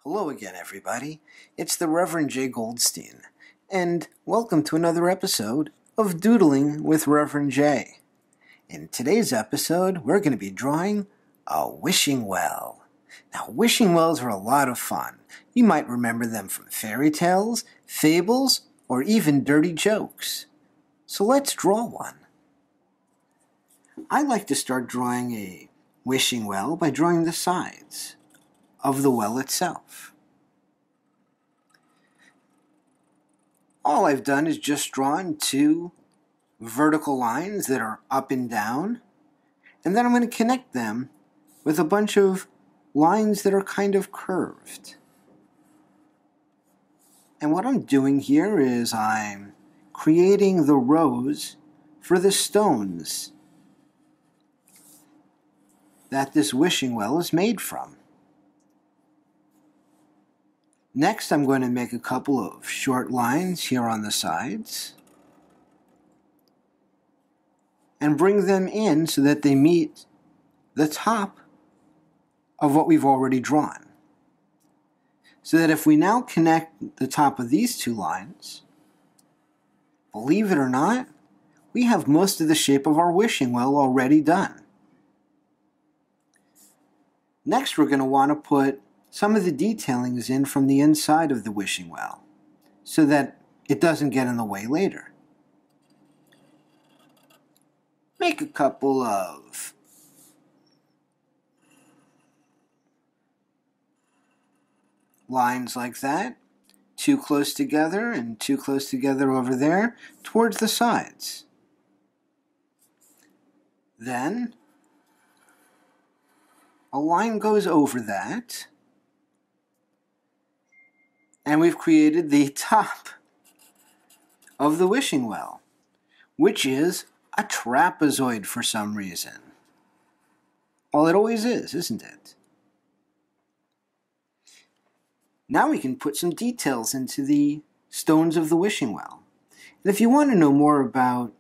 Hello again, everybody. It's the Reverend J. Goldstein, and welcome to another episode of Doodling with Reverend J. In today's episode, we're going to be drawing a wishing well. Now, wishing wells are a lot of fun. You might remember them from fairy tales, fables, or even dirty jokes. So let's draw one. I like to start drawing a wishing well by drawing the sides of the well itself. All I've done is just drawn two vertical lines that are up and down, and then I'm going to connect them with a bunch of lines that are kind of curved. And what I'm doing here is I'm creating the rows for the stones that this wishing well is made from. Next, I'm going to make a couple of short lines here on the sides and bring them in so that they meet the top of what we've already drawn. So that if we now connect the top of these two lines, believe it or not, we have most of the shape of our wishing well already done. Next, we're going to want to put some of the detailings in from the inside of the wishing well so that it doesn't get in the way later. Make a couple of lines like that, two close together and two close together over there towards the sides. Then a line goes over that, and we've created the top of the wishing well, which is a trapezoid for some reason. Well, it always is, isn't it? Now we can put some details into the stones of the wishing well. And if you want to know more about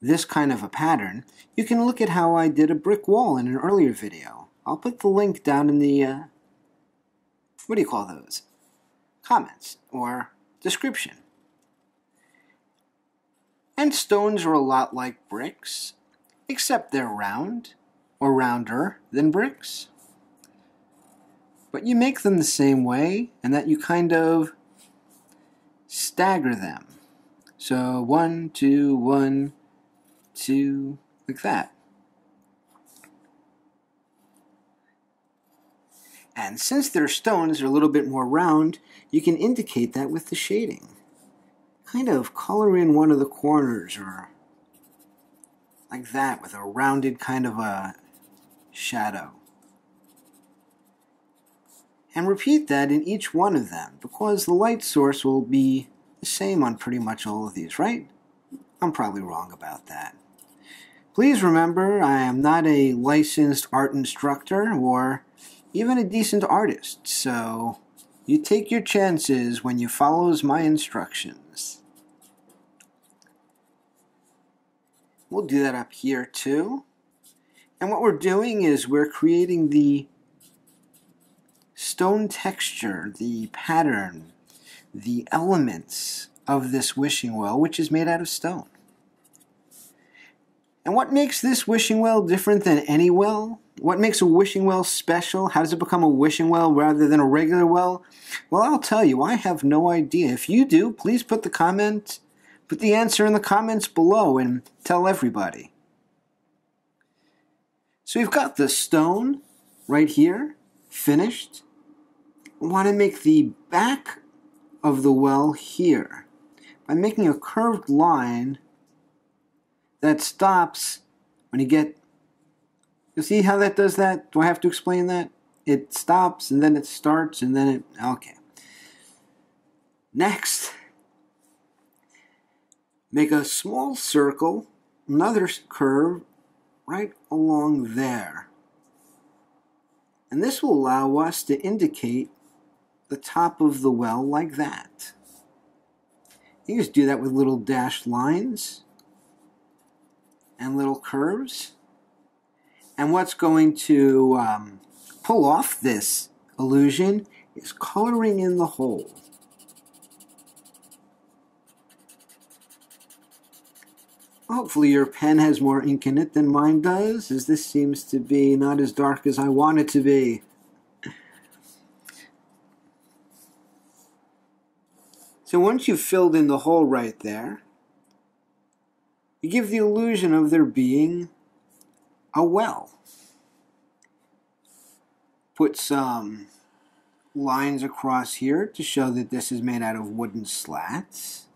this kind of a pattern, you can look at how I did a brick wall in an earlier video. I'll put the link down in the, what do you call those? Comments or description. And stones are a lot like bricks, except they're round or rounder than bricks. But you make them the same way, and that you kind of stagger them. So 1, 2, 1, 2, like that. And since their stones are a little bit more round, you can indicate that with the shading. Kind of color in one of the corners, or like that, with a rounded kind of a shadow. And repeat that in each one of them, because the light source will be the same on pretty much all of these, right? I'm probably wrong about that. Please remember, I am not a licensed art instructor or even a decent artist, so you take your chances when you follow my instructions. We'll do that up here too. And what we're doing is we're creating the stone texture, the pattern, the elements of this wishing well, which is made out of stone. And what makes this wishing well different than any well? What makes a wishing well special? How does it become a wishing well rather than a regular well? Well, I'll tell you, I have no idea. If you do, please put the answer in the comments below and tell everybody. So we've got the stone right here, finished. We want to make the back of the well here by making a curved line that stops when you see how that does that? Do I have to explain that? It stops and then it starts and then it, okay. Next, make a small circle, another curve right along there. And this will allow us to indicate the top of the well like that. You can just do that with little dashed lines and little curves. And what's going to pull off this illusion is coloring in the hole. Hopefully your pen has more ink in it than mine does, as this seems to be not as dark as I want it to be. So once you've filled in the hole right there, you give the illusion of there being a well. Put some lines across here to show that this is made out of wooden slats.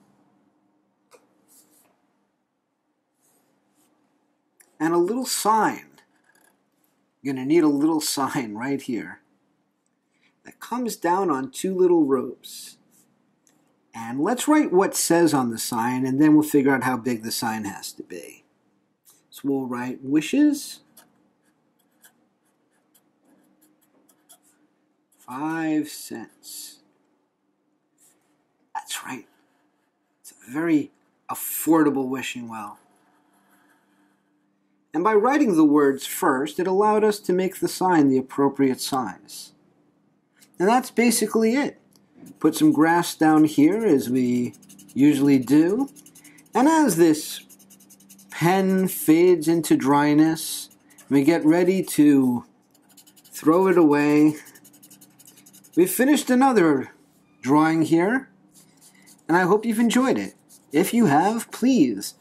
And a little sign. You're going to need a little sign right here that comes down on two little ropes. And let's write what says on the sign, and then we'll figure out how big the sign has to be. So we'll write wishes, 5 cents. That's right. It's a very affordable wishing well. And by writing the words first, it allowed us to make the sign the appropriate size. And that's basically it. Put some grass down here, as we usually do. And as this pen fades into dryness, we get ready to throw it away. We've finished another drawing here, and I hope you've enjoyed it. If you have, please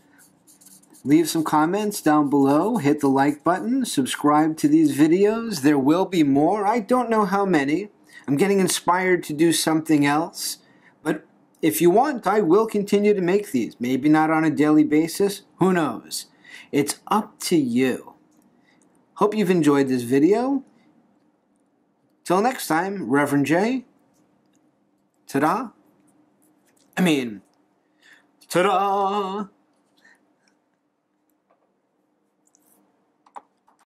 leave some comments down below, hit the like button, subscribe to these videos. There will be more. I don't know how many. I'm getting inspired to do something else. But if you want, I will continue to make these. Maybe not on a daily basis. Who knows? It's up to you. Hope you've enjoyed this video. Till next time, Reverend J. Ta-da. Ta-da!